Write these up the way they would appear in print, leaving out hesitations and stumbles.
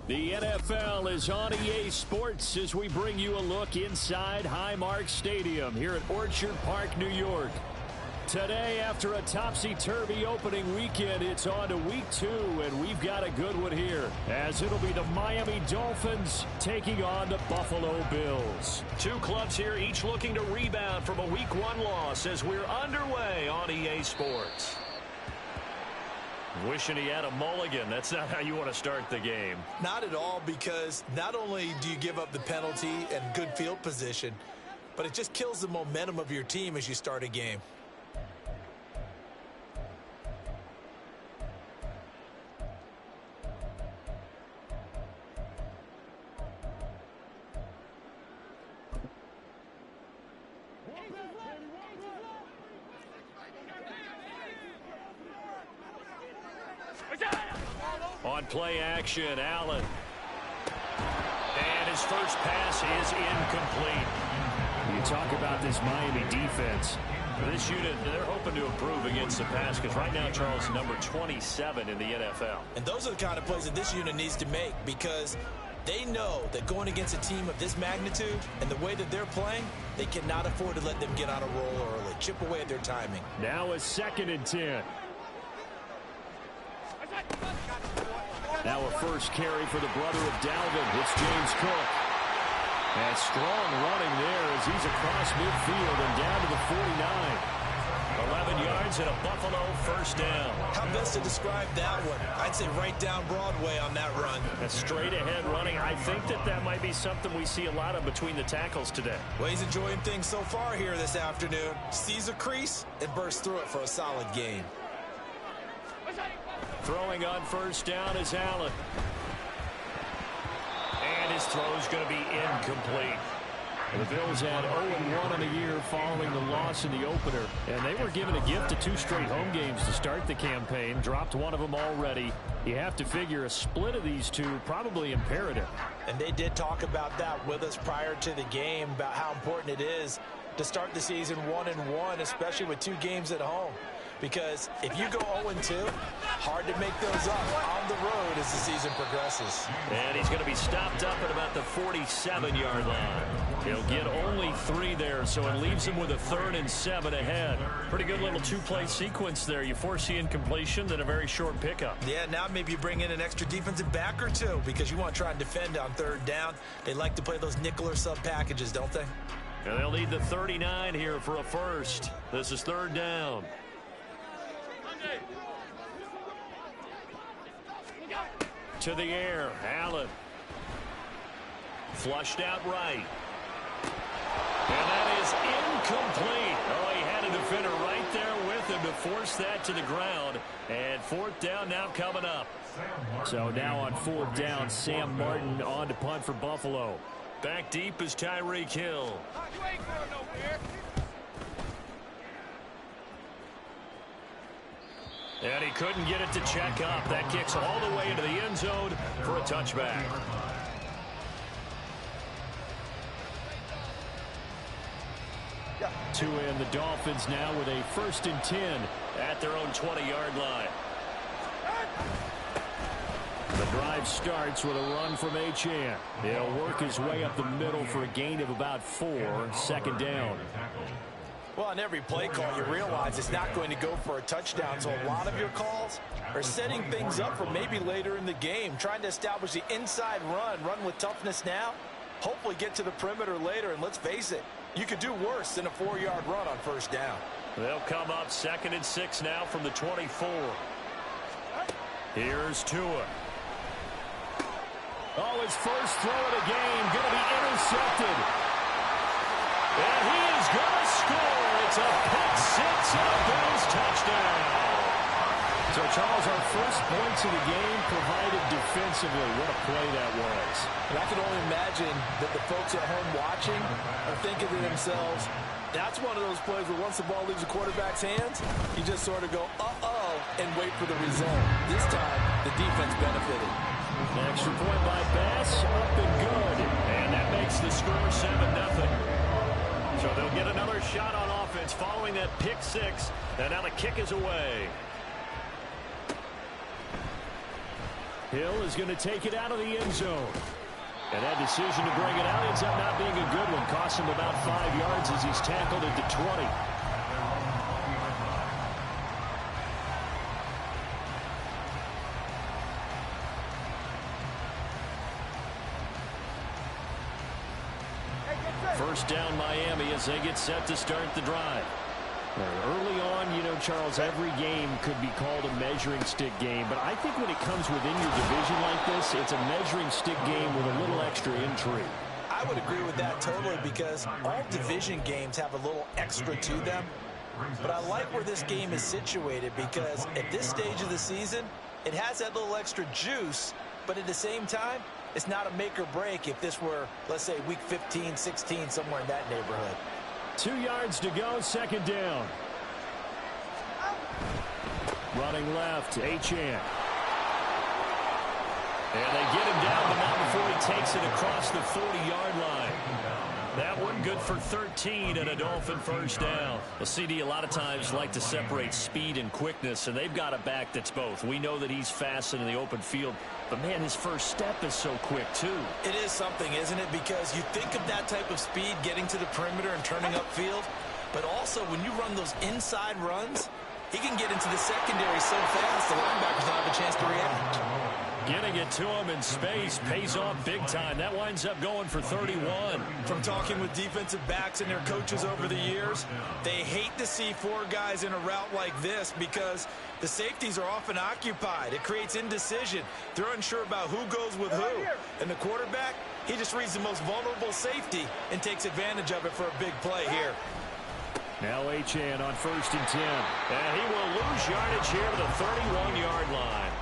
The NFL is on EA Sports as we bring you a look inside Highmark Stadium here at Orchard Park, New York. Today, after a topsy-turvy opening weekend, it's on to week 2, and we've got a good one here, as it'll be the Miami Dolphins taking on the Buffalo Bills. Two clubs here, each looking to rebound from a week 1 loss as we're underway on EA Sports. Wishing he had a mulligan. That's not how you want to start the game. Not at all, because not only do you give up the penalty and good field position, but it just kills the momentum of your team as you start a game. On play action, Allen. And his first pass is incomplete. You talk about this Miami defense. This unit, they're hoping to improve against the pass because right now, Charles, number 27 in the NFL. And those are the kind of plays that this unit needs to make, because they know that going against a team of this magnitude and the way that they're playing, they cannot afford to let them get on a roll early. Chip away at their timing. Now a 2nd and 10. Now a first carry for the brother of Dalvin. It's James Cook. And strong running there as he's across midfield and down to the 49. 11 yards and a Buffalo first down. How best to describe that one? I'd say right down Broadway on that run. A straight ahead running. I think that might be something we see a lot of between the tackles today. Well, he's enjoying things so far here this afternoon. Sees a crease and bursts through it for a solid gain. Throwing on first down is Allen. And his throw is going to be incomplete. The Bills had 0-1 on the year following the loss in the opener. And they were given a gift of 2 straight home games to start the campaign. Dropped one of them already. You have to figure a split of these two probably imperative. And they did talk about that with us prior to the game, about how important it is to start the season 1-1, especially with 2 games at home. Because if you go 0-2, hard to make those up on the road as the season progresses. And he's going to be stopped up at about the 47-yard line. He'll get only 3 there, so it leaves him with a 3rd and 7 ahead. Pretty good little 2-play sequence there. You force the incompletion, then a very short pickup. Yeah, now maybe you bring in an extra defensive back or 2 because you want to try and defend on 3rd down. They like to play those nickel or sub packages, don't they? And they'll need the 39 here for a first. This is 3rd down. To the air, Allen. Flushed out right. And that is incomplete. Oh, he had a defender right there with him to force that to the ground. And 4th down now coming up. So now on 4th down, Sam Martin on to punt for Buffalo. Back deep is Tyreek Hill. And he couldn't get it to check up. That kicks all the way into the end zone for a touchback. To end the Dolphins now with a 1st and 10 at their own 20-yard line. The drive starts with a run from Achane. He'll work his way up the middle for a gain of about 4, 2nd down. Well, on every play call, you realize it's not going to go for a touchdown, so a lot of your calls are setting things up for maybe later in the game, trying to establish the inside run with toughness now, hopefully get to the perimeter later, and let's face it, you could do worse than a 4-yard run on 1st down. They'll come up 2nd and 6 now from the 24. Here's Tua. Oh, his first throw of the game going to be intercepted. And he is going to score. It's a pick 6 and a Bills touchdown. So, Charles, our first points of the game provided defensively. What a play that was. And I can only imagine that the folks at home watching are thinking to themselves, that's one of those plays where once the ball leaves the quarterback's hands, you just sort of go, uh-oh, and wait for the result. This time, the defense benefited. An extra point by Bass, up and good. And that makes the score 7-0. So they'll get another shot on offense following that pick 6. And now the kick is away. Hill is going to take it out of the end zone. And that decision to bring it out ends up not being a good one. Costs him about 5 yards as he's tackled at the 20. First down Miami as they get set to start the drive. Early on, you know, Charles, every game could be called a measuring stick game. But I think when it comes within your division like this, it's a measuring stick game with a little extra intrigue. I would agree with that totally because all division games have a little extra to them. But I like where this game is situated because at this stage of the season, it has that little extra juice. But at the same time, it's not a make or break if this were, let's say, week 15, 16, somewhere in that neighborhood. 2 yards to go, second down. Running left, Achane. And they get him down, but not before he takes it across the 40-yard line. That one good for 13 and a Dolphin first down. Well, CD, a lot of times like to separate speed and quickness, and they've got a back that's both. We know that he's fast in the open field, but, man, his first step is so quick, too. It is something, isn't it? Because you think of that type of speed getting to the perimeter and turning upfield, but also when you run those inside runs, he can get into the secondary so fast the linebackers don't have a chance to react. Getting it to him in space pays off big time. That winds up going for 31. From talking with defensive backs and their coaches over the years, they hate to see 4 guys in a route like this because the safeties are often occupied. It creates indecision. They're unsure about who goes with who. And the quarterback, he just reads the most vulnerable safety and takes advantage of it for a big play here. Now Achane on 1st and 10. And he will lose yardage here to the 31-yard line.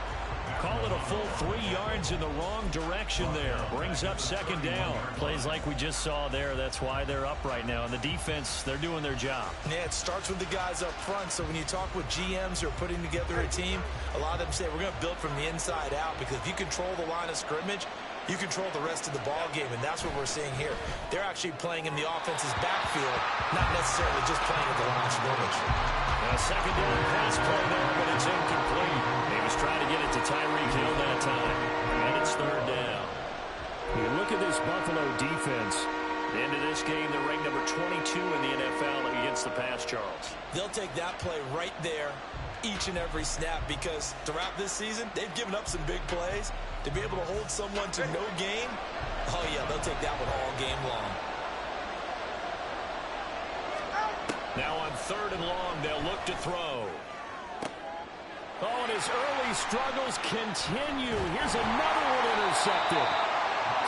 Call it a full 3 yards in the wrong direction there. Brings up second down. Plays like we just saw there. That's why they're up right now. And the defense, they're doing their job. Yeah, it starts with the guys up front. So when you talk with GMs who are putting together a team, a lot of them say we're going to build from the inside out because if you control the line of scrimmage, you control the rest of the ball game, and that's what we're seeing here. They're actually playing in the offense's backfield, not necessarily just playing at the line of scrimmage. A second down pass play there, but it's incomplete. He was trying to get it to Tyreek Hill that time, and it's third down. You look at this Buffalo defense. Into this game, they're ranked number 22 in the NFL against the pass, Charles. They'll take that play right there each and every snap because throughout this season, they've given up some big plays. To be able to hold someone to no gain, oh, yeah, they'll take that one all game long. Now on 3rd and long, they'll look to throw. Oh, and his early struggles continue. Here's another one intercepted.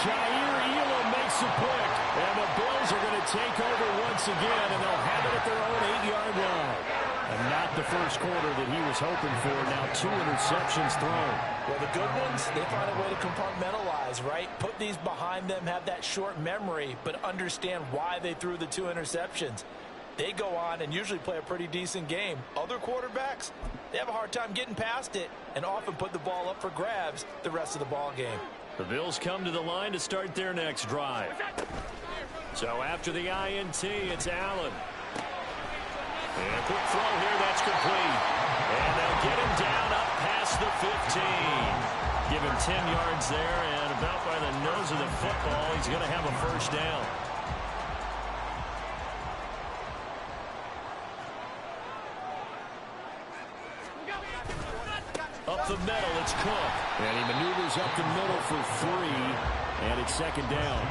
Jair Elam makes a pick, and the Bills are going to take over once again, and they'll have it at their own 8-yard line. And not the first quarter that he was hoping for. Now 2 interceptions thrown. Well, the good ones, they find a way to compartmentalize, right? Put these behind them, have that short memory, but understand why they threw the 2 interceptions. They go on and usually play a pretty decent game. Other quarterbacks, they have a hard time getting past it and often put the ball up for grabs the rest of the ball game. The Bills come to the line to start their next drive. So after the INT, it's Allen. And a quick throw here, that's complete. And they'll get him down up past the 15. Give him 10 yards there, and about by the nose of the football, he's going to have a first down. Up the middle, it's Cook. And he maneuvers up the middle for 3, and it's second down.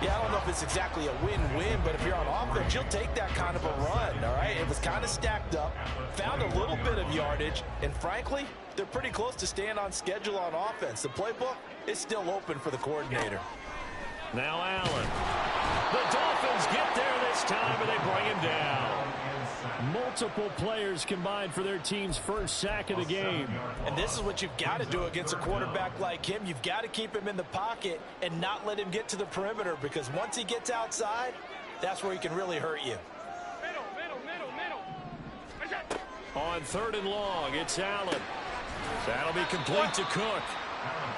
Yeah, I don't know if it's exactly a win-win, but if you're on offense, you'll take that kind of a run, all right? It was kind of stacked up, found a little bit of yardage, and frankly, they're pretty close to staying on schedule on offense. The playbook is still open for the coordinator. Now Allen. The Dolphins get there this time, and they bring him down. Multiple players combined for their team's first sack of the game. And this is what you've got to do against a quarterback like him. You've got to keep him in the pocket and not let him get to the perimeter because once he gets outside, that's where he can really hurt you. On 3rd and long, it's Allen. That'll be complete to Cook.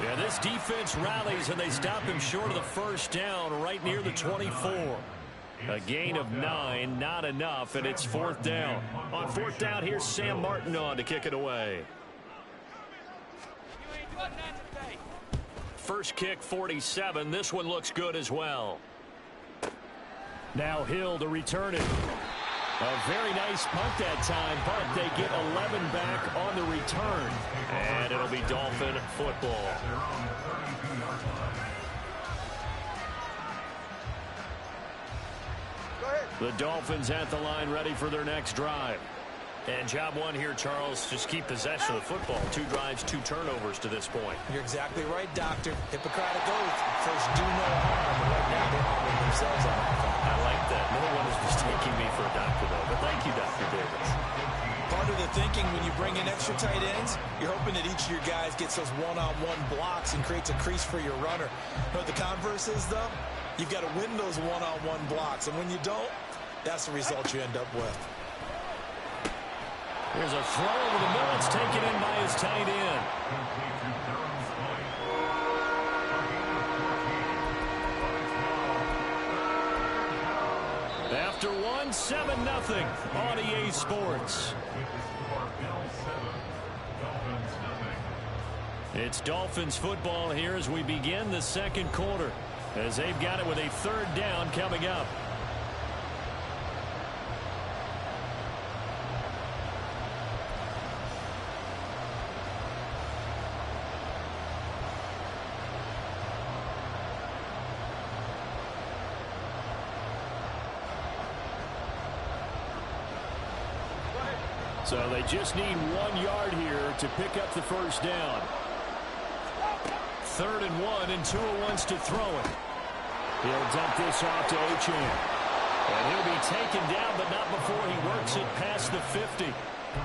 Yeah, this defense rallies, and they stop him short of the first down right near the 24. A gain of 9, not enough, and it's 4th down. On 4th down, here's Sam Martin on to kick it away. first kick 47. This one looks good as well. Now Hill to return it. A very nice punt that time, but they get 11 back on the return. And it'll be Dolphin football. The Dolphins at the line, ready for their next drive. And job one here, Charles, just keep possession of the football. 2 drives, 2 turnovers to this point. You're exactly right, Doctor. Hippocratic oath. First, do no harm. And right now, they're harming themselves on offense. I like that. No one is mistaking me for a doctor, though. But thank you, Dr. Davis. Part of the thinking when you bring in extra tight ends, you're hoping that each of your guys gets those one-on-one blocks and creates a crease for your runner. But the converse is, though, you've got to win those one-on-one blocks. And when you don't, that's the result you end up with. Here's a throw over the middle. It's taken in by his tight end. After one, 7-0 on EA Sports. It's Dolphins football here as we begin the second quarter, as they've got it with a 3rd down coming up. So they just need 1 yard here to pick up the first down. 3rd and 1, and Tua wants to throw it. He'll dump this off to Achane. And he'll be taken down, but not before he works it past the 50.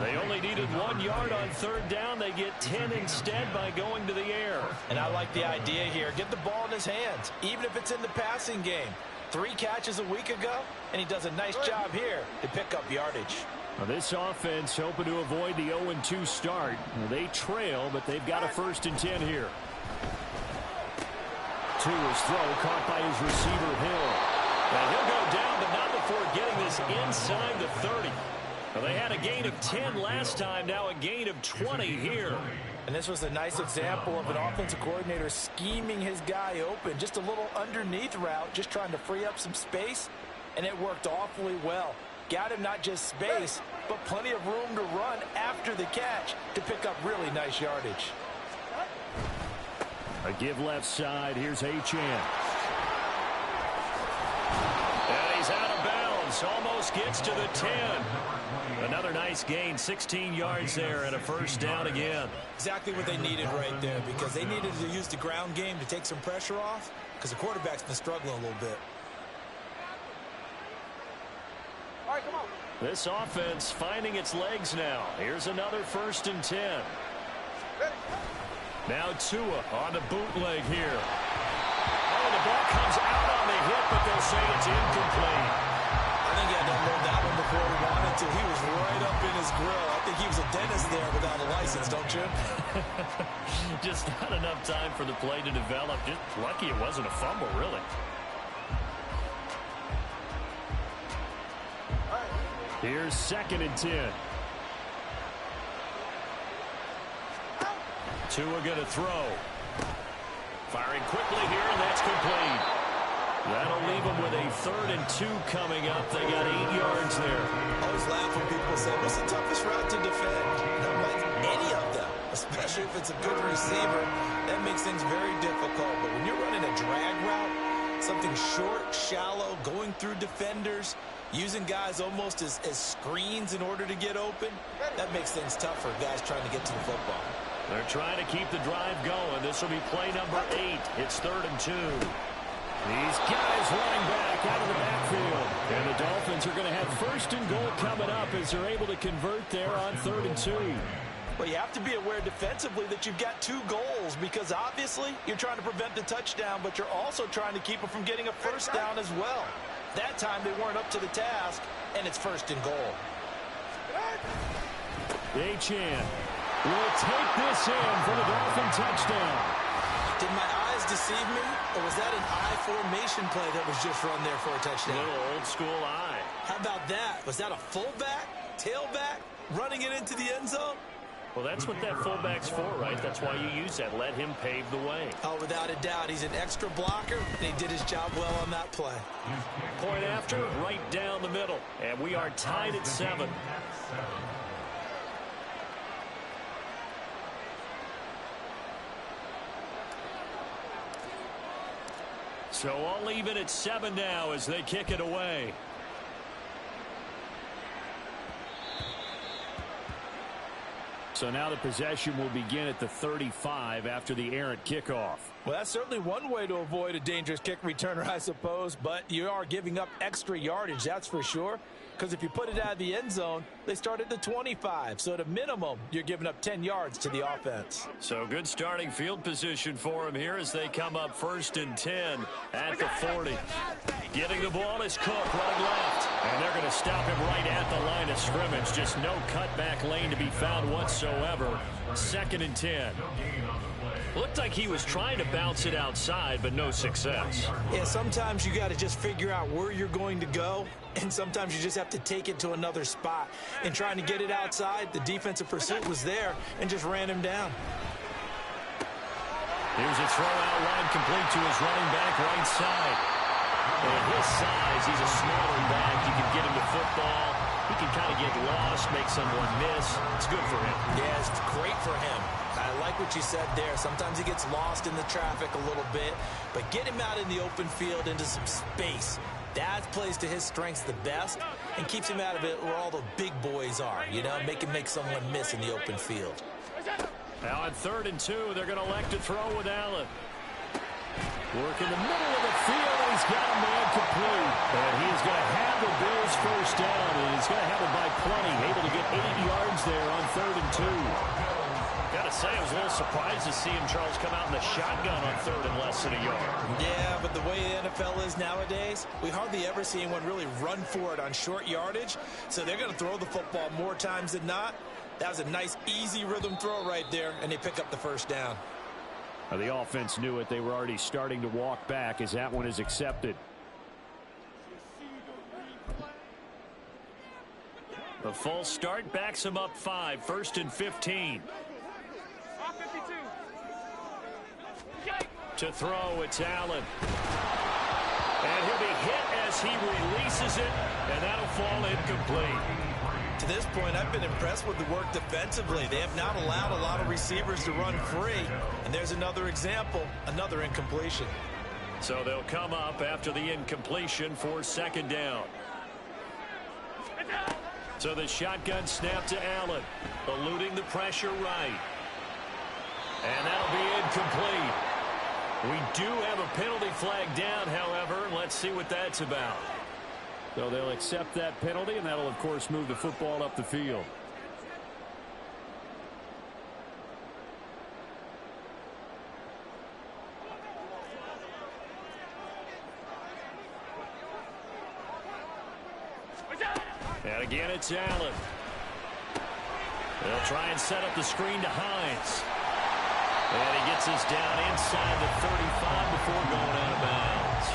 They only needed 1 yard on 3rd down. They get 10 instead by going to the air. And I like the idea here. Get the ball in his hands, even if it's in the passing game. 3 catches a week ago, and he does a nice job here to pick up yardage. Now this offense hoping to avoid the 0-2 start. They trail, but they've got a 1st and 10 here. Tua's throw caught by his receiver, Hill. And he'll go down, but not before getting this inside the 30. Well, they had a gain of 10 last time, now a gain of 20 here. And this was a nice example of an offensive coordinator scheming his guy open. Just a little underneath route, just trying to free up some space, and it worked awfully well. Got him not just space, but plenty of room to run after the catch to pick up really nice yardage. A give left side. Here's Achane. And he's out of bounds. Almost gets to the 10. Another nice gain. 16 yards there and a 1st down again. Exactly what they needed right there, because they needed to use the ground game to take some pressure off, because the quarterback's been struggling a little bit. This offense finding its legs now. Here's another 1st and 10. Now Tua on the bootleg here. Oh, the ball comes out on the hit, but they'll say it's incomplete. I think he had to unload that one before he wanted to. He was right up in his grill. I think he was a dentist there without a license, don't you? Just not enough time for the play to develop. Just lucky it wasn't a fumble, really. Here's 2nd and 10. Tua going to throw. Firing quickly here, and that's complete. That'll leave them with a 3rd and 2 coming up. They got 8 yards there. I always laugh when people say, what's the toughest route to defend? And I'm like, any of them, especially if it's a good receiver. That makes things very difficult. But when you're running a drag route, something short, shallow, going through defenders, using guys almost as screens in order to get open, that makes things tough for guys trying to get to the football. They're trying to keep the drive going. This will be play number 8. It's 3rd and 2. These guys running back out of the backfield. And the Dolphins are going to have 1st and goal coming up as they're able to convert there on 3rd and 2. Well, you have to be aware defensively that you've got 2 goals, because obviously you're trying to prevent the touchdown, but you're also trying to keep them from getting a 1st down as well. That time they weren't up to the task, and it's 1st and goal. Achane will take this in for the Dolphin touchdown. Did my eyes deceive me, or was that an I formation play that was just run there for a touchdown? A little old school eye. How about that? Was that a fullback, tailback, running it into the end zone? Well, that's what that fullback's for, right? That's why you use that. Let him pave the way. Oh, without a doubt. He's an extra blocker, and he did his job well on that play. Point after, right down the middle. And we are tied at 7. So all even at 7 now as they kick it away. So now the possession will begin at the 35 after the errant kickoff. Well, that's certainly one way to avoid a dangerous kick returner, I suppose, but you are giving up extra yardage, that's for sure. Because if you put it out of the end zone, they start at the 25. So at a minimum, you're giving up 10 yards to the offense. So good starting field position for him here as they come up 1st and 10 at the 40. Getting the ball is Cook running left. And they're going to stop him right at the line of scrimmage. Just no cutback lane to be found whatsoever. 2nd and 10. Looked like he was trying to bounce it outside, but no success. Yeah, sometimes you got to just figure out where you're going to go, and sometimes you just have to take it to another spot. And trying to get it outside, the defensive pursuit was there and just ran him down. Here's a throw out line complete to his running back right side. At his size, he's a smaller back. You can get him to football. He can kind of get lost, make someone miss. It's good for him. Yeah, it's great for him. I like what you said there. Sometimes he gets lost in the traffic a little bit, but get him out in the open field into some space. That plays to his strengths the best and keeps him out of it where all the big boys are, you know, make him make someone miss in the open field. Now on 3rd and 2, they're going to elect to throw with Allen. Work in the middle of the field, and he's got a man complete. And he is going to have the Bills first down, and he's going to have it by plenty. Able to get 8 yards there on 3rd and 2. Gotta say, I was a little surprised to see him, Charles, come out in the shotgun on 3rd and less than a yard. Yeah, but the way the NFL is nowadays, we hardly ever see anyone really run for it on short yardage. So they're going to throw the football more times than not. That was a nice, easy rhythm throw right there, and they pick up the first down. The offense knew it. They were already starting to walk back as that one is accepted. The false start backs him up 5, 1st and 15. To throw, it's Allen. And he'll be hit as he releases it, and that'll fall incomplete. To this point, I've been impressed with the work defensively. They have not allowed a lot of receivers to run free. And there's another example, another incompletion. So they'll come up after the incompletion for 2nd down. So the shotgun snap to Allen, eluding the pressure right. And that'll be incomplete. We do have a penalty flag down, however. Let's see what that's about. So they'll accept that penalty, and that'll, of course, move the football up the field. And again, it's Allen. They'll try and set up the screen to Hines. And he gets us down inside the 35 before going out of bounds.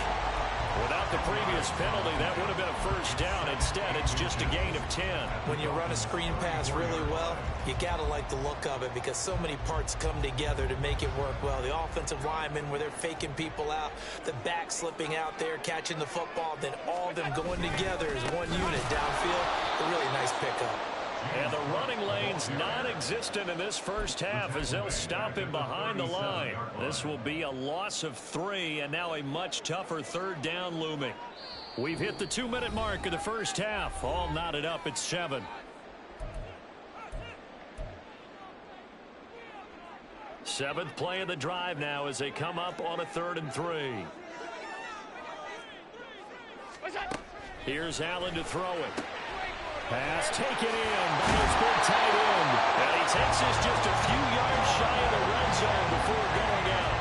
Without the previous penalty, that would have been a first down. Instead, it's just a gain of 10. When you run a screen pass really well, you got to like the look of it because so many parts come together to make it work well. The offensive linemen, where they're faking people out, the back slipping out there, catching the football, then all of them going together as one unit downfield. A really nice pickup. And the running lane's non-existent in this first half as they'll stop him behind the line. This will be a loss of 3 and now a much tougher 3rd down looming. We've hit the 2-minute mark of the first half. All knotted up at 7. Seventh play of the drive now as they come up on a 3rd and 3. Here's Allen to throw it. Pass taken in by his big tight end. And he takes us just a few yards shy of the red zone before going out.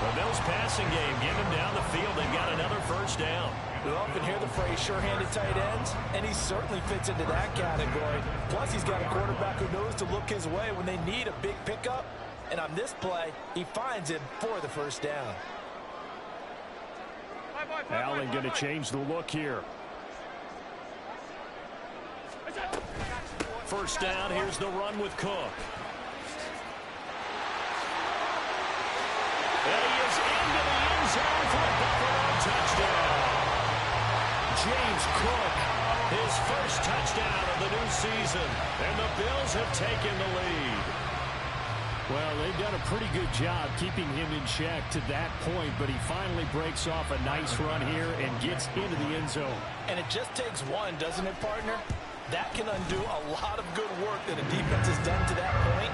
The Bills passing game, get him down the field. They've got another first down. We often hear the phrase sure-handed tight ends, and he certainly fits into that category. Plus, he's got a quarterback who knows to look his way when they need a big pickup. And on this play, he finds him for the first down. Allen going to change the look here. first down. Here's the run with Cook. And he is into the end zone for a Buffalo touchdown. James Cook, his first touchdown of the new season. And the Bills have taken the lead. Well, they've done a pretty good job keeping him in check to that point, but he finally breaks off a nice run here and gets into the end zone. And it just takes one, doesn't it, partner? That can undo a lot of good work that a defense has done to that point.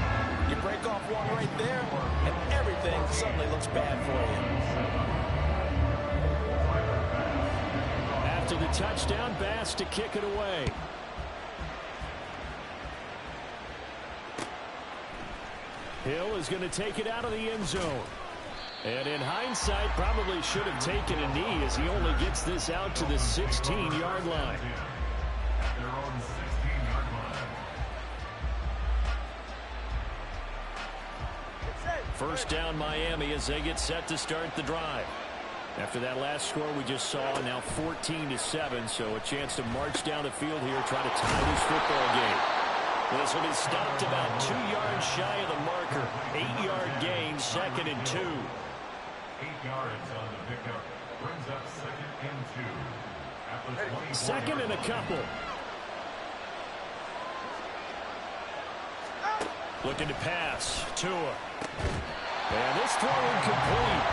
You break off one right there, and everything suddenly looks bad for you. After the touchdown, Bass to kick it away. Hill is going to take it out of the end zone. And in hindsight, probably should have taken a knee as he only gets this out to the 16-yard line. First down Miami as they get set to start the drive. After that last score we just saw, now 14-7, so a chance to march down the field here, try to tie this football game. This will be stopped about 2 yards shy of the marker. 8-yard gain, 2nd and 2. 8 yards on the pickup. Brings up 2nd and 2. Second and a couple. Looking to pass. Tua. And this throw incomplete.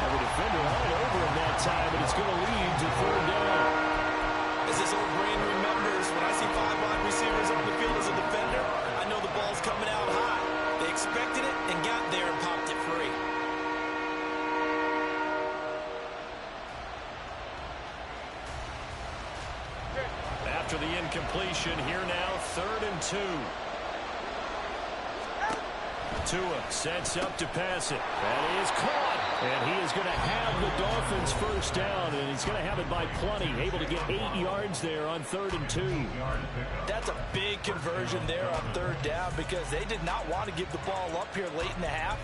The defender all over him that time, but it's going to lead to 3rd down. As this old brain remembers, when I see 5 wide receivers on the field as a defender, I know the ball's coming out high. They expected it and got there and popped it free. After the incompletion, here now, 3rd and 2. Tua sets up to pass it. That is caught. And he is going to have the Dolphins first down, and he's going to have it by plenty. Able to get 8 yards there on 3rd and 2. That's a big conversion there on 3rd down because they did not want to give the ball up here late in the half.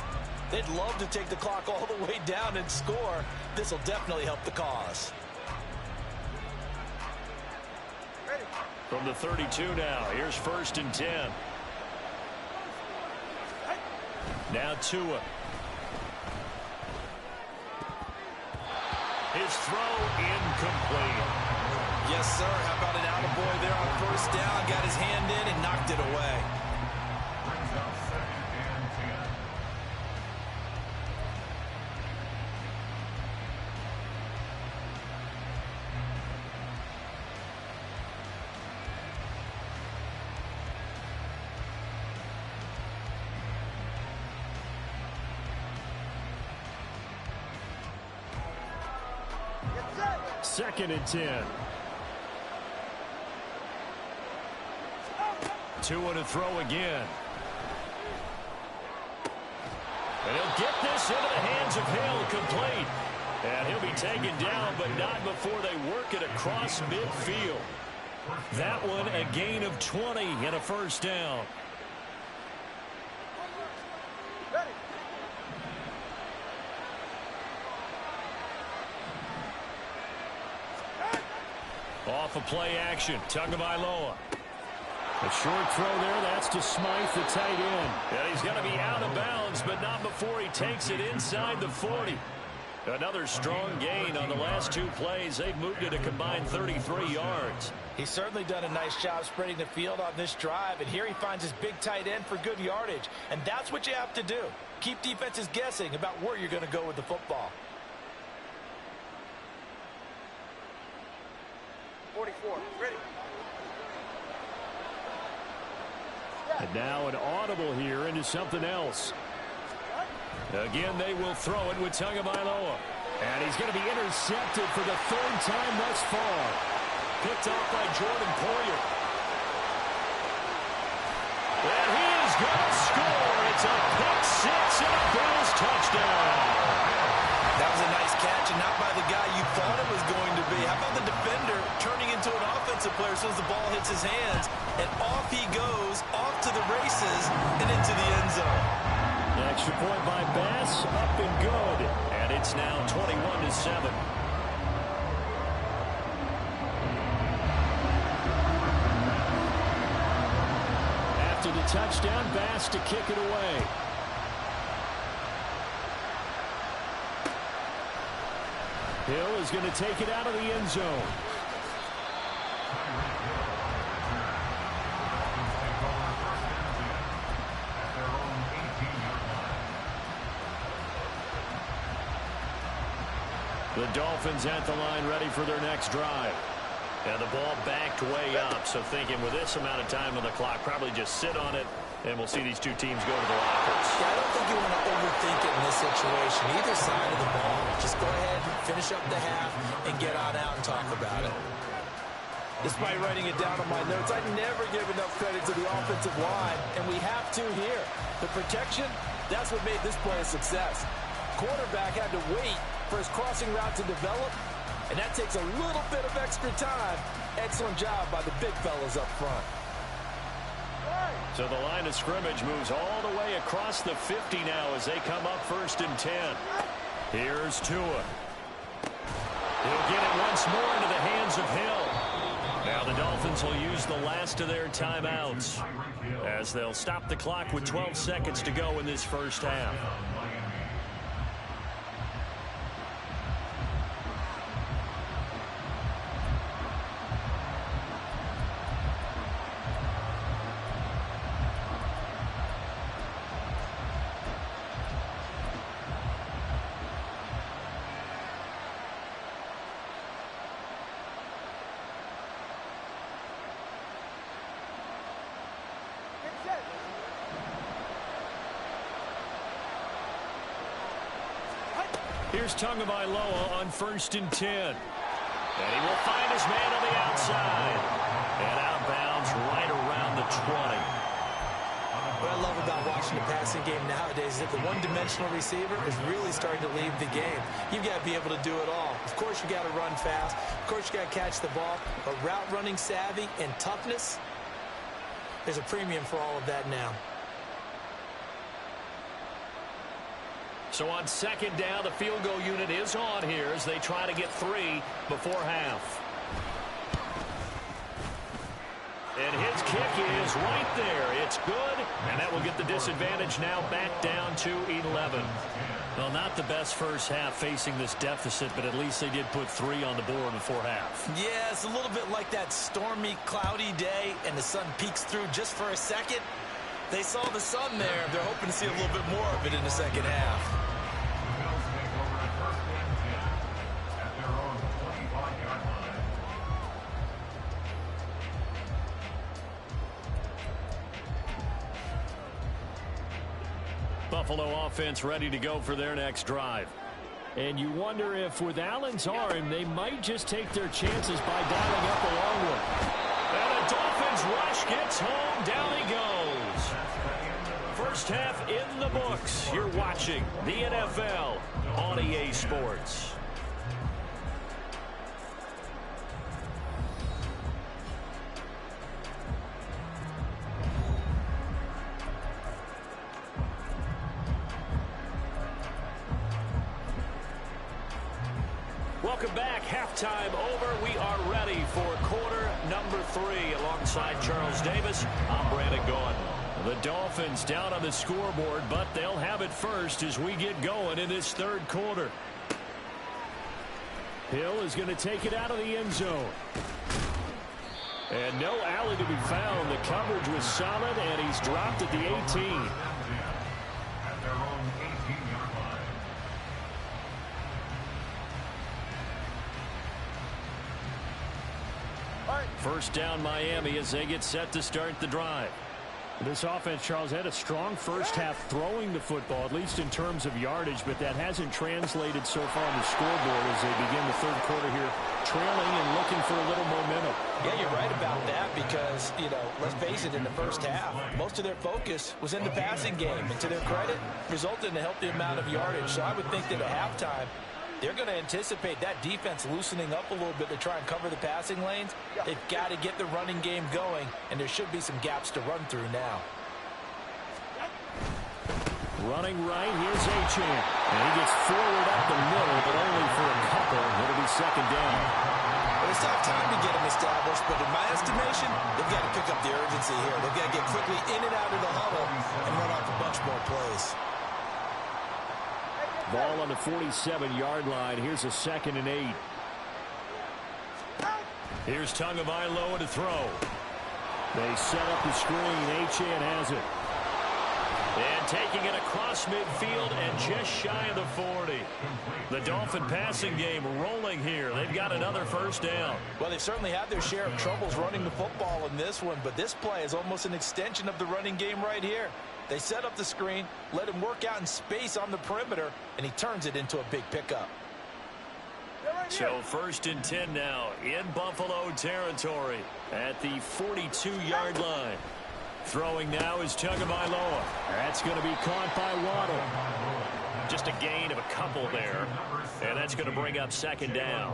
They'd love to take the clock all the way down and score. This will definitely help the cause. From the 32 now, here's 1st and 10. Now Tua. His throw incomplete. Yes, sir. How about an attaboy there on 1st down? Got his hand in and knocked it away. Brings up 2nd and 10. Second and 10. Tua to throw again. And he'll get this into the hands of Hill, complete. And he'll be taken down, but not before they work it across midfield. That one a gain of 20 and a first down. Off a play action, Tagovailoa. A short throw there, that's to Smythe, the tight end. And he's going to be out of bounds, but not before he takes it inside the 40. Another strong gain on the last 2 plays. They've moved it a combined 33 yards. He's certainly done a nice job spreading the field on this drive, and here he finds his big tight end for good yardage. And that's what you have to do. Keep defenses guessing about where you're going to go with the football. 44, ready. And now an audible here into something else. Again, they will throw it with Tagovailoa. And he's going to be intercepted for the 3rd time thus far. Picked off by Jordan Poyer. And he is going to score. It's a pick 6 and a Bills touchdown. That was a nice catch, and not by the guy you thought it was going to be. How about the defender turning into an offensive player as soon as the ball hits his hands, and off he goes, off to the races, and into the end zone. The extra point by Bass, up and good. And it's now 21-7. touchdown. Bass to kick it away. Hill is going to take it out of the end zone. The Dolphins at the line, ready for their next drive. And the ball backed way up, so thinking with this amount of time on the clock, probably just sit on it, and we'll see these two teams go to the lockers. Yeah, I don't think you want to overthink it in this situation. Either side of the ball, just go ahead, finish up the half, and get on out and talk about it. Despite writing it down on my notes, I never give enough credit to the offensive line, and we have to here. The protection, that's what made this play a success. Quarterback had to wait for his crossing route to develop, and that takes a little bit of extra time. Excellent job by the big fellas up front. So the line of scrimmage moves all the way across the 50 now as they come up 1st and 10. Here's Tua. He'll get it once more into the hands of Hill. Now the Dolphins will use the last of their timeouts as they'll stop the clock with 12 seconds to go in this first half. Here's Tagovailoa on 1st and 10. And he will find his man on the outside. And out of bounds right around the 20. What I love about watching the passing game nowadays is that the one-dimensional receiver is really starting to leave the game. You've got to be able to do it all. Of course, you got to run fast. Of course, you got to catch the ball. But route running savvy and toughness, there's a premium for all of that now. So on 2nd down, the field goal unit is on here as they try to get 3 before half. And his kick is right there. It's good, and that will get the disadvantage now back down to 11. Well, not the best first half facing this deficit, but at least they did put 3 on the board before half. Yeah, it's a little bit like that stormy, cloudy day, and the sun peeks through just for a second. They saw the sun there. They're hoping to see a little bit more of it in the second half. Buffalo offense ready to go for their next drive. And you wonder if with Allen's arm, they might just take their chances by dialing up a long one. And the Dolphins rush gets home. Down he goes. First half in the books. You're watching the NFL on EA Sports. Welcome back. Halftime over. We are ready for quarter number 3. Alongside Charles Davis, I'm Brandon Gaudin. The Dolphins down on the scoreboard, but they'll have it first as we get going in this 3rd quarter. Hill is going to take it out of the end zone. And no alley to be found. The coverage was solid, and he's dropped at the 18. First down Miami as they get set to start the drive. This offense, Charles, had a strong first half throwing the football, at least in terms of yardage, but that hasn't translated so far on the scoreboard as they begin the 3rd quarter here, trailing and looking for a little momentum. Yeah, you're right about that because, let's face it, in the first half, most of their focus was in the passing game. And to their credit, resulted in a healthy amount of yardage. So I would think that at halftime, they're going to anticipate that defense loosening up a little bit to try and cover the passing lanes. They've got to get the running game going, and there should be some gaps to run through now. Running right, here's Achane. And he gets forward up the middle, but only for a couple. It'll be 2nd down. But it's not time to get him established but in my estimation, they've got to pick up the urgency here. They've got to get quickly in and out of the huddle and run off a bunch more plays. Ball on the 47-yard line. Here's a 2nd and 8. Here's Tagovailoa to throw. They set up the screen. Achane has it. And taking it across midfield and just shy of the 40. The Dolphin passing game rolling here. They've got another first down. Well, they've certainly had their share of troubles running the football in this one, but this play is almost an extension of the running game right here. They set up the screen, let him work out in space on the perimeter, and he turns it into a big pickup. So 1st and 10 now in Buffalo territory at the 42-yard line. Throwing now is Tagovailoa. That's going to be caught by Waddle. Just a gain of a couple there. And that's going to bring up 2nd down.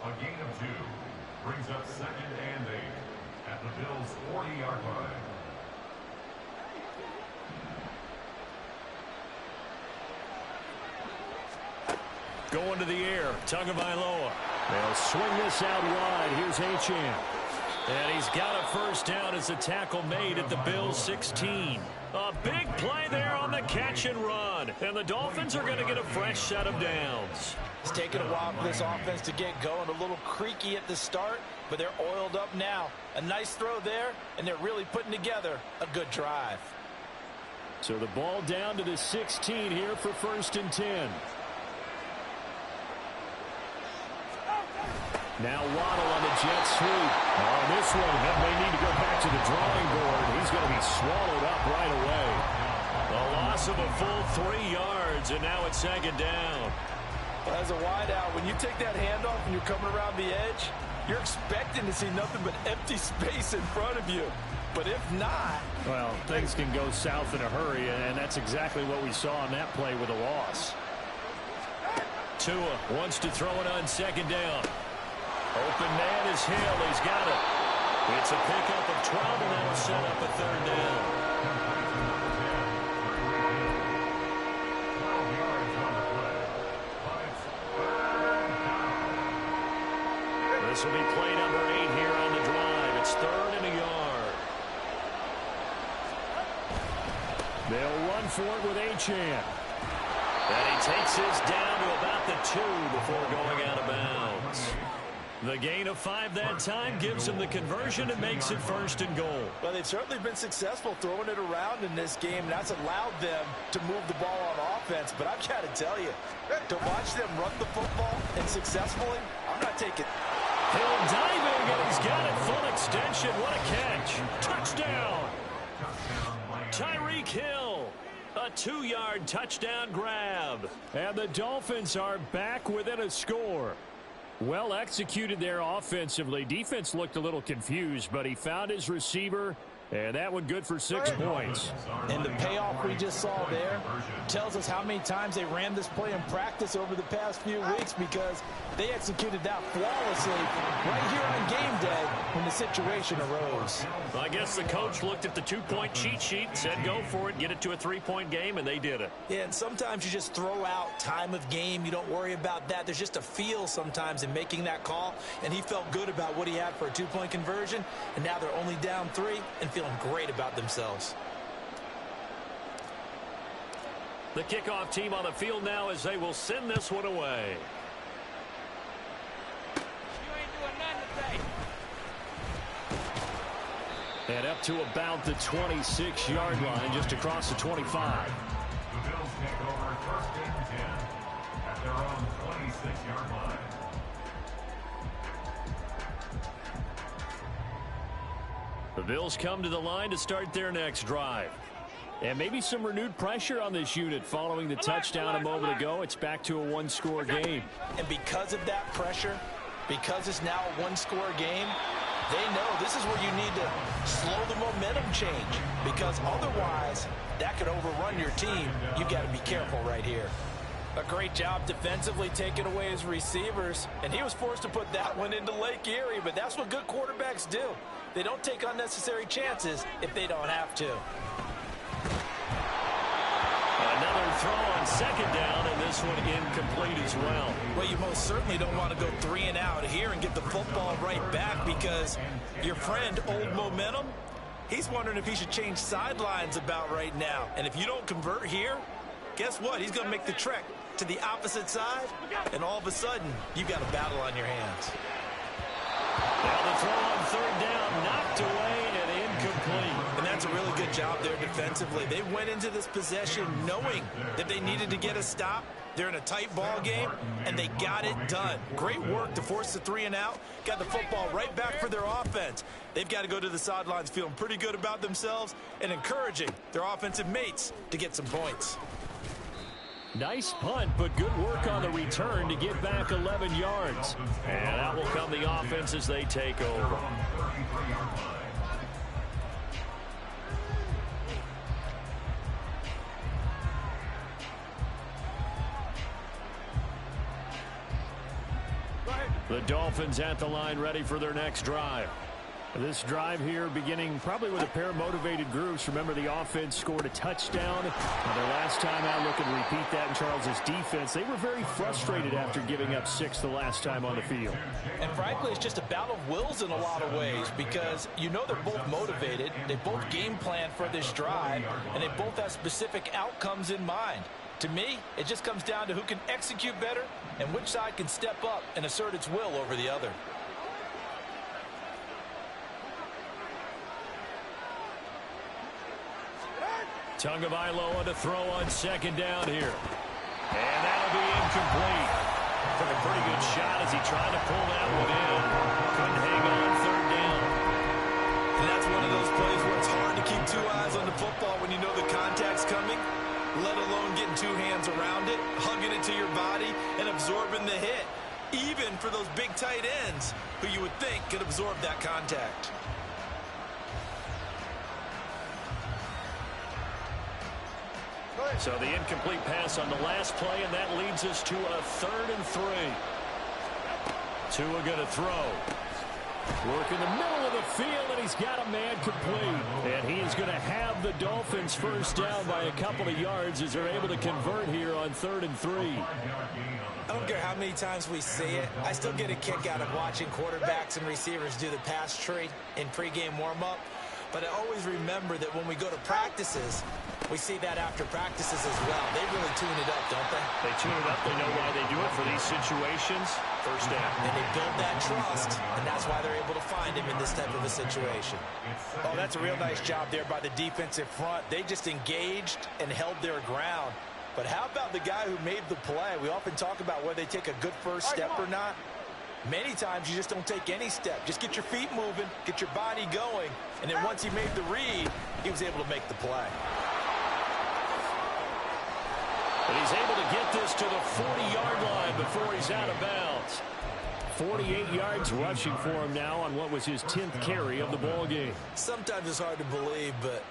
A gain of 2 brings up 2nd and 8 at the Bills' 40-yard line. Going to the air, Tagovailoa. They'll swing this out wide. Here's Achane. And he's got a first down as the tackle made at the Bills' 16. A big play there on the catch and run. And the Dolphins are going to get a fresh set of downs. It's taken a while for this offense to get going. A little creaky at the start, but they're oiled up now. A nice throw there, and they're really putting together a good drive. So the ball down to the 16 here for 1st and 10. Now Waddle on the jet sweep. On this one, that may need to go back to the drawing board. He's going to be swallowed up right away. A loss of a full 3 yards, and now it's 2nd down. Well, as a wideout, when you take that handoff and you're coming around the edge, you're expecting to see nothing but empty space in front of you. But if not... Well, things can go south in a hurry, and that's exactly what we saw on that play with a loss. Tua wants to throw it on 2nd down. Open man is Hill. He's got it. It's a pickup of 12, and that'll set up a 3rd down. 12 yards on the play. But it's 3rd down. This will be play number 8 here on the drive. It's 3rd and a yard. They'll run for it with Achane. And he takes this down to about the 2 before going out of bounds. The gain of 5 that time gives him the conversion and makes it 1st and goal. Well, they've certainly been successful throwing it around in this game, and that's allowed them to move the ball on offense. But I've got to tell you, to watch them run the football and successfully, I'm not taking... Hill diving, and he's got it full extension. What a catch. Touchdown. Tyreek Hill. A 2-yard touchdown grab. And the Dolphins are back within a score. Well executed there offensively. Defense looked a little confused, but he found his receiver, and that one good for 6 points. And the payoff we just saw there tells us how many times they ran this play in practice over the past few weeks, because they executed that flawlessly right here on game day when the situation arose. Well, I guess the coach looked at the 2-point cheat sheet and said go for it, get it to a 3-point game, and they did it. Yeah, and sometimes you just throw out time of game. You don't worry about that. There's just a feel sometimes in making that call, and he felt good about what he had for a 2-point conversion, and now they're only down 3 and feeling great about themselves. The kickoff team on the field now as they will send this one away. And up to about the 26-yard line, just across the 25. The Bills take over 1st and 10 at their own 26-yard line. The Bills come to the line to start their next drive. And maybe some renewed pressure on this unit following the touchdown a moment ago. It's back to a 1-score game. And because of that pressure, because it's now a 1-score game, they know this is where you need to slow the momentum change, because otherwise that could overrun your team. You've got to be careful right here. A great job defensively taking away his receivers, and he was forced to put that one into Lake Erie, but that's what good quarterbacks do. They don't take unnecessary chances if they don't have to. Another throw on second down, and this one incomplete as well. Well, you most certainly don't want to go 3 and out here and get the football right back, because your friend, Old Momentum, he's wondering if he should change sidelines about right now. And if you don't convert here, guess what? He's going to make the trek to the opposite side, and all of a sudden, you've got a battle on your hands. Now the throw on third down, knocked away and incomplete. And that's a really good job there defensively. They went into this possession knowing that they needed to get a stop. They're in a tight ball game, and they got it done. Great work to force the 3 and out. Got the football right back for their offense. They've got to go to the sidelines feeling pretty good about themselves and encouraging their offensive mates to get some points. Nice punt, but good work on the return to get back 11 yards. And out will come the offense as they take over. The Dolphins at the line, ready for their next drive. This drive here beginning probably with a pair of motivated groups. Remember, the offense scored a touchdown. Their last time out, looking to repeat that in Charles's defense. They were very frustrated after giving up 6 the last time on the field. And frankly, it's just a battle of wills in a lot of ways, because you know they're both motivated. They both game plan for this drive, and they both have specific outcomes in mind. To me, it just comes down to who can execute better and which side can step up and assert its will over the other. Tagovailoa to throw on second down here. And that'll be incomplete. Took a pretty good shot as he tried to pull that one in. Couldn't hang on third down. And that's one of those plays where it's hard to keep 2 eyes on the football when you know the contact's coming, let alone getting 2 hands around it, hugging it to your body, and absorbing the hit, even for those big tight ends who you would think could absorb that contact. So the incomplete pass on the last play, and that leads us to a 3rd and 3. Tua going to throw. Work in the middle of the field, and he's got a man complete. And he is going to have the Dolphins first down by a couple of yards as they're able to convert here on 3rd and 3. I don't care how many times we see it. I still get a kick out of watching quarterbacks and receivers do the pass tree in pregame warm-up. But I always remember that when we go to practices, we see that after practices as well. They really tune it up, don't they? They tune it up. They know why they do it for these situations. First down. And they build that trust, and that's why they're able to find him in this type of a situation. Oh, that's a real nice job there by the defensive front. They just engaged and held their ground. But how about the guy who made the play? We often talk about whether they take a good first step or not. Many times you just don't take any step. Just get your feet moving, get your body going, and then once he made the read, he was able to make the play. And he's able to get this to the 40-yard line before he's out of bounds. 48 yards rushing for him now on what was his 10th carry of the ball game. Sometimes it's hard to believe, but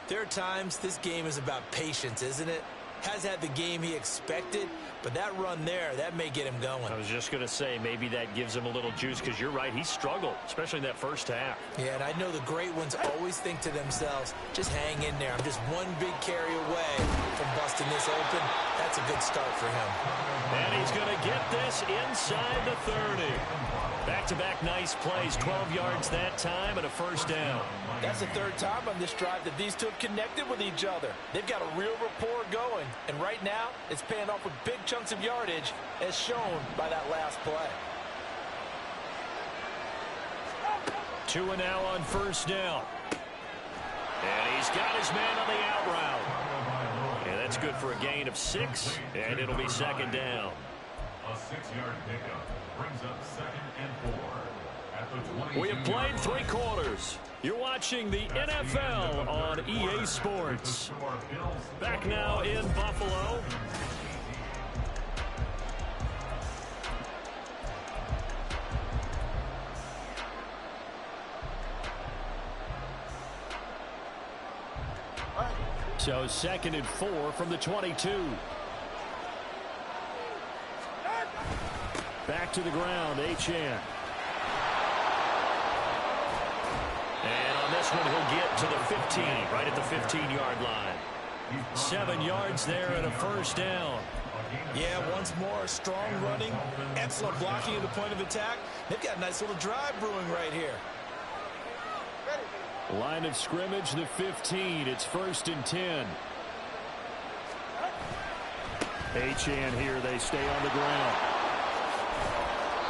there are times this game is about patience, isn't it? Has had the game he expected, but that run there, that may get him going. I was just going to say, maybe that gives him a little juice, because you're right, he struggled, especially in that first half. Yeah, and I know the great ones always think to themselves, just hang in there. I'm just one big carry away from busting this open. That's a good start for him. And he's going to get this inside the 30. Back-to-back nice plays, 12 yards that time and a first down. That's the 3rd time on this drive that these two have connected with each other. They've got a real rapport going, and right now it's paying off with big chunks of yardage, as shown by that last play. Tua now on first down. And he's got his man on the out route. And that's good for a gain of 6, and it'll be second down. A 6-yard pickup brings up 2nd and 4 at the 22. We have played 3 quarters. You're watching the NFL on EA Sports. Back now in Buffalo. So 2nd and 4 from the 22. Back to the ground, Achane. And on this one, he'll get to the 15, right at the 15-yard line. 7 yards there and a first down. Yeah, once more, strong running, excellent blocking at the point of attack. They've got a nice little drive brewing right here. Line of scrimmage, the 15. It's 1st and 10. Achane here. They stay on the ground.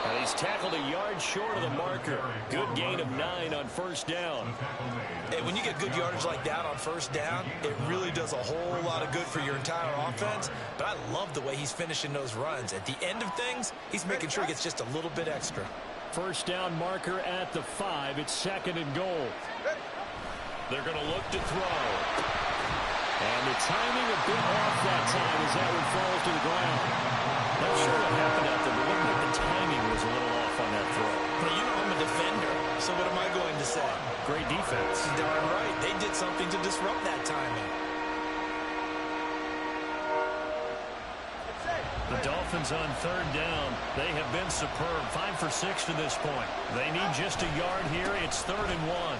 And he's tackled a yard short of the marker. Good gain of 9 on first down. Hey, when you get good yardage like that on first down, it really does a whole lot of good for your entire offense. But I love the way he's finishing those runs. At the end of things, he's making sure he gets just a little bit extra. First down marker at the 5. It's 2nd and goal. They're going to look to throw. And the timing a bit off that time as that one falls to the ground. Not sure what happened out there, but it looked like the timing was a little off on that throw. But you know I'm a defender, so what am I going to say? Great defense. Darn right. They did something to disrupt that timing. The Dolphins on 3rd down. They have been superb. 5 for 6 to this point. They need just a yard here. It's 3rd and 1.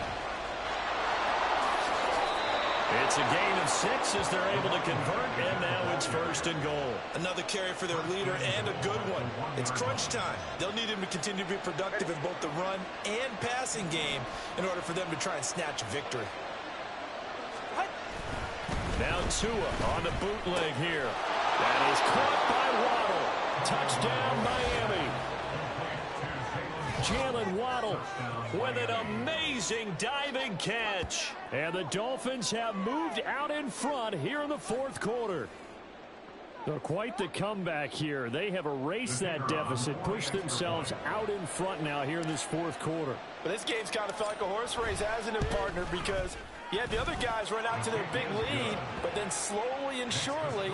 It's a gain of 6 as they're able to convert, and now it's 1st and goal. Another carry for their leader and a good one. It's crunch time. They'll need him to continue to be productive in both the run and passing game in order for them to try and snatch a victory. Now Tua on the bootleg here. That is caught by Waddle. Touchdown, Miami. Jalen Waddle with an amazing diving catch. And the Dolphins have moved out in front here in the 4th quarter. So quite the comeback here. They have erased that deficit, pushed themselves out in front now here in this 4th quarter. But this game's kind of felt like a horse race, hasn't it, partner? Because, yeah, the other guys run out to their big lead, but then slowly and surely,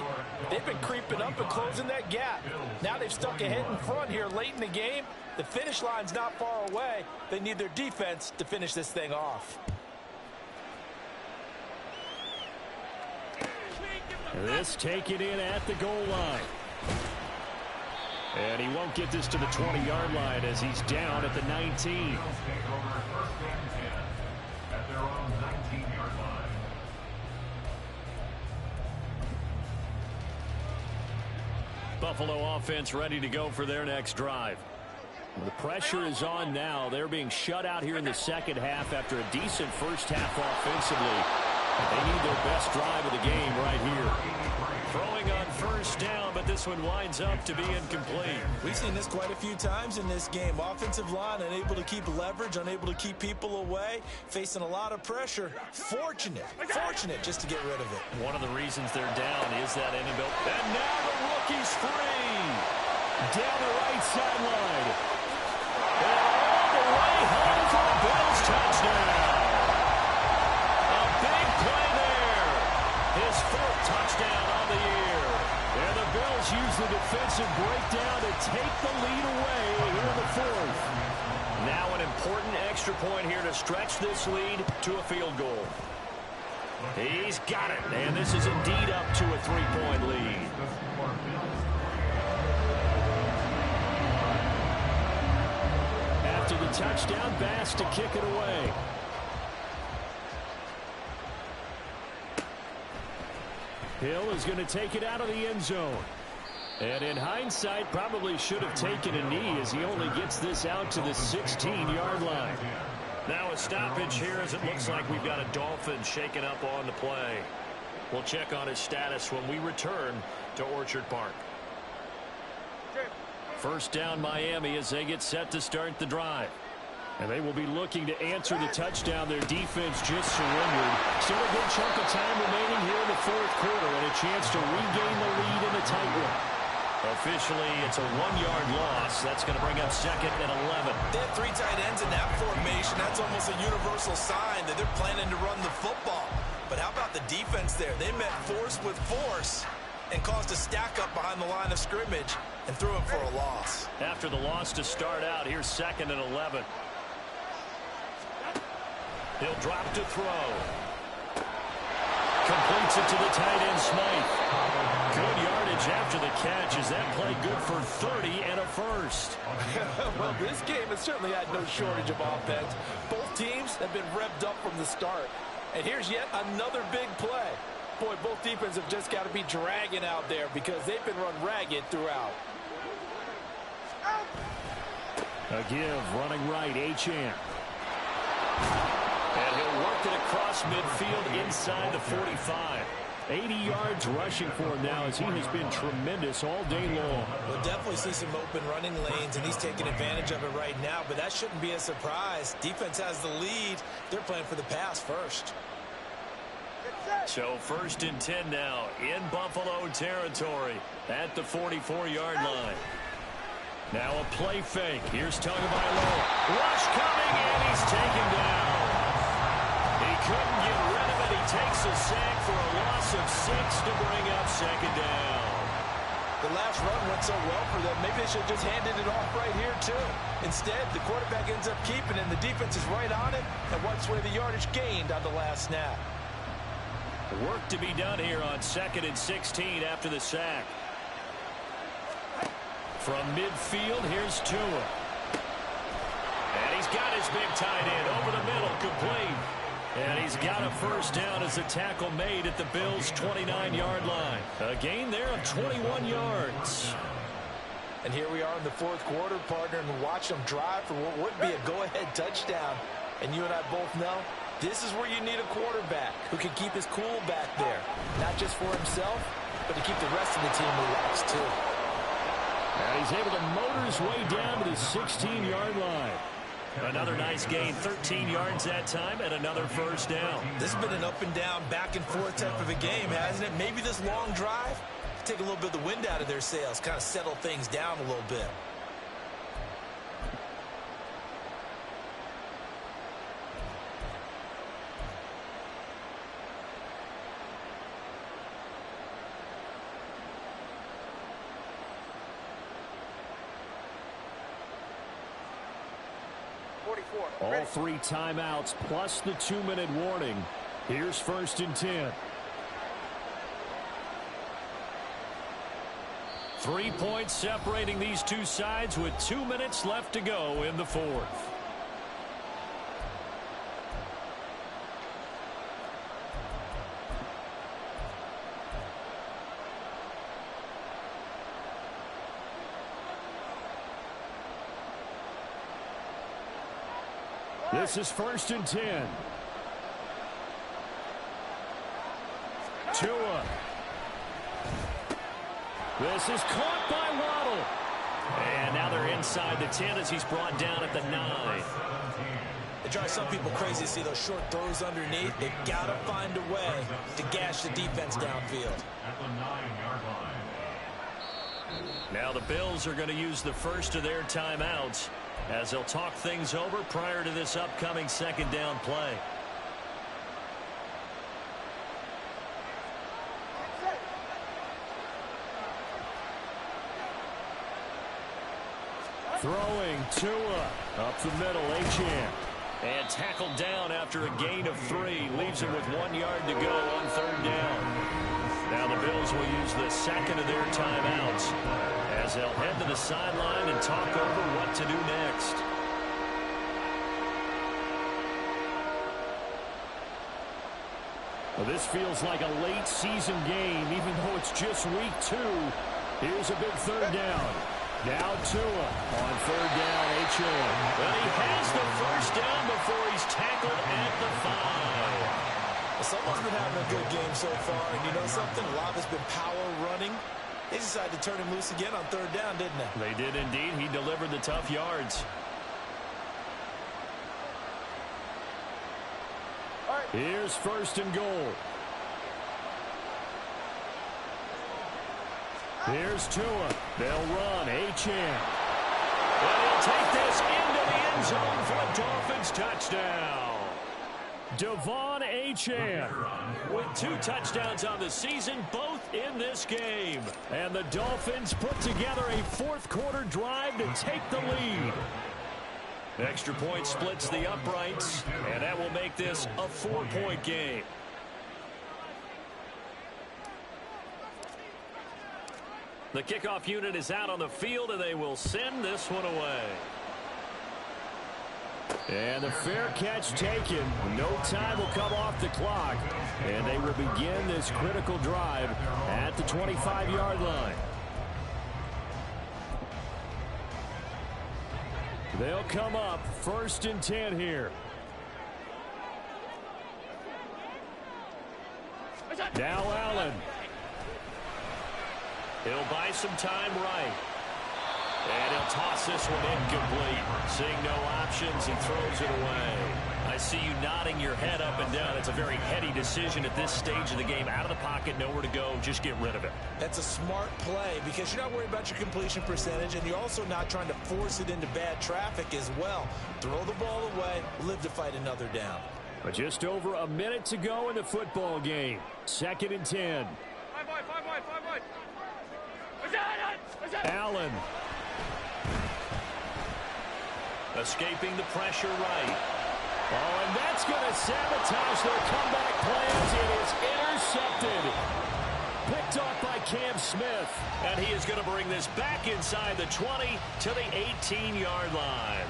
they've been creeping up and closing that gap. Now they've stuck ahead in front here late in the game. The finish line's not far away. They need their defense to finish this thing off. This taken in at the goal line. And he won't get this to the 20-yard line as he's down at the 19. Buffalo offense ready to go for their next drive. The pressure is on now. They're being shut out here in the 2nd half after a decent first half offensively. They need their best drive of the game right here. Throwing on first down, but this one winds up to be incomplete. We've seen this quite a few times in this game. Offensive line unable to keep leverage, unable to keep people away, facing a lot of pressure. Fortunate just to get rid of it. One of the reasons they're down is that inability. And now the rookie's free. Down the right sideline. And all the way home for a Bills touchdown. His 4th touchdown on the year. And the Bills use the defensive breakdown to take the lead away here in the 4th. Now an important extra point here to stretch this lead to a field goal. He's got it, and this is indeed up to a 3-point lead. After the touchdown, Bass to kick it away. Hill is going to take it out of the end zone. And in hindsight, probably should have taken a knee as he only gets this out to the 16-yard line. Now a stoppage here as it looks like we've got a Dolphin shaken up on the play. We'll check on his status when we return to Orchard Park. First down Miami as they get set to start the drive. And they will be looking to answer the touchdown their defense just surrendered. Still a good chunk of time remaining here in the 4th quarter and a chance to regain the lead in a tight one. Officially, it's a 1-yard loss. That's going to bring up 2nd and 11. They have 3 tight ends in that formation. That's almost a universal sign that they're planning to run the football. But how about the defense there? They met force with force and caused a stack up behind the line of scrimmage and threw him for a loss. After the loss to start out, here's 2nd and 11. He'll drop to throw. Completes it to the tight end, Smythe. Good yardage after the catch. Is that play good for 30 and a first? Well, this game has certainly had no shortage of offense. Both teams have been revved up from the start. And here's yet another big play. Boy, both defenses have just got to be dragging out there because they've been run ragged throughout. A give, running right, Achane. And he'll work it across midfield inside the 45. 80 yards rushing for him now as he has been tremendous all day long. We'll definitely see some open running lanes, and he's taking advantage of it right now, but that shouldn't be a surprise. Defense has the lead. They're playing for the pass first. So 1st and 10 now in Buffalo territory at the 44-yard line. Now a play fake. Here's Tagovailoa. Rush coming, and he's taken down. He couldn't get rid of it. He takes a sack for a loss of 6 to bring up 2nd down. The last run went so well for them, maybe they should have just handed it off right here, too. Instead, the quarterback ends up keeping it, and the defense is right on it and wipes away the yardage gained on the last snap. Work to be done here on 2nd and 16 after the sack. From midfield, here's Tua. And he's got his big tight end over the middle, complete. And he's got a 1st down as the tackle made at the Bills' 29-yard line. A gain there of 21 yards. And here we are in the 4th quarter, partner, and watch them drive for what would be a go-ahead touchdown. And you and I both know this is where you need a quarterback who can keep his cool back there. Not just for himself, but to keep the rest of the team relaxed, too. And he's able to motor his way down to the 16-yard line. Another nice gain, 13 yards that time, and another 1st down. This has been an up-and-down, back-and-forth type of a game, hasn't it? Maybe this long drive, take a little bit of the wind out of their sails, kind of settle things down a little bit. All 3 timeouts plus the 2-minute warning. Here's 1st and 10. 3 points separating these two sides with 2 minutes left to go in the 4th. This is 1st and 10. Tua. This is caught by Waddle. And now they're inside the 10 as he's brought down at the 9. It drives some people crazy to see those short throws underneath. They've got to find a way to gash the defense downfield. At the 9-yard line. Now the Bills are going to use the first of their timeouts as they'll talk things over prior to this upcoming 2nd down play. Throwing Tua up the middle, Achane. And tackled down after a gain of 3. Leaves him with 1 yard to go on 3rd down. Now the Bills will use the 2nd of their timeouts as they'll head to the sideline and talk over what to do next. Well, this feels like a late season game, even though it's just week 2. Here's a big 3rd down. Now Tua on 3rd down, Achane. But he has the 1st down before he's tackled at the 5. Someone's been having a good game so far, and you know something? A lot has been power running. They decided to turn him loose again on 3rd down, didn't they? They did indeed. He delivered the tough yards. Here's 1st and goal. Here's Tua. They'll run. Achane. And he'll take this into the end zone for a Dolphins touchdown. Devon Achane with 2 touchdowns on the season, both in this game. And the Dolphins put together a 4th quarter drive to take the lead. Extra point splits the uprights, and that will make this a 4-point game. The kickoff unit is out on the field, and they will send this one away. And the fair catch taken. No time will come off the clock. And they will begin this critical drive at the 25-yard line. They'll come up 1st and 10 here. Now Allen. He'll buy some time right. And he'll toss this one incomplete. Seeing no options, he throws it away. I see you nodding your head up and down. It's a very heady decision at this stage of the game. Out of the pocket, nowhere to go. Just get rid of it. That's a smart play because you're not worried about your completion percentage, and you're also not trying to force it into bad traffic as well. Throw the ball away, live to fight another down. But just over a minute to go in the football game. 2nd and 10. Allen. Escaping the pressure right. Oh, and that's going to sabotage their comeback plans. It is intercepted. Picked off by Cam Smith. And he is going to bring this back inside the 20 to the 18-yard line.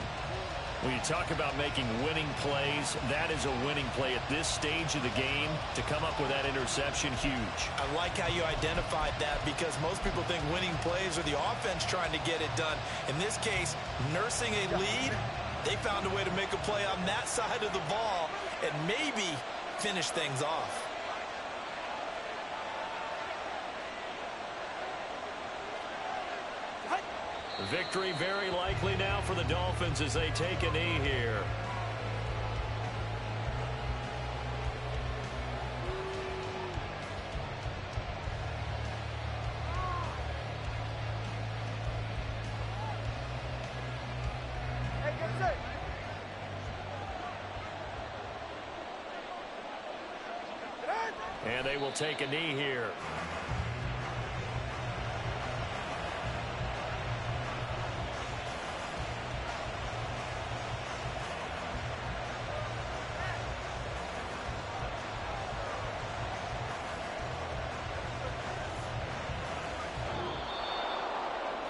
When you talk about making winning plays, that is a winning play at this stage of the game. To come up with that interception, huge. I like how you identified that because most people think winning plays are the offense trying to get it done. In this case, nursing a lead, they found a way to make a play on that side of the ball and maybe finish things off. Victory very likely now for the Dolphins as they take a knee here. And they will take a knee here.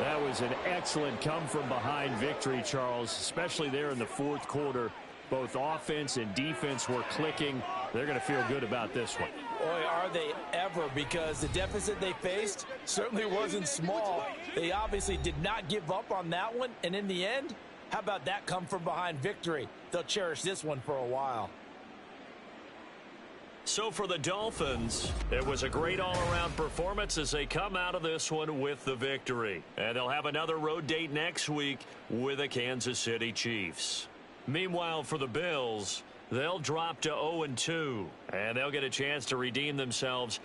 That was an excellent come-from-behind victory, Charles, especially there in the 4th quarter. Both offense and defense were clicking. They're going to feel good about this one. Boy, are they ever, because the deficit they faced certainly wasn't small. They obviously did not give up on that one, and in the end, how about that come-from-behind victory? They'll cherish this one for a while. So for the Dolphins, it was a great all-around performance as they come out of this one with the victory. And they'll have another road date next week with the Kansas City Chiefs. Meanwhile, for the Bills, they'll drop to 0-2, and they'll get a chance to redeem themselves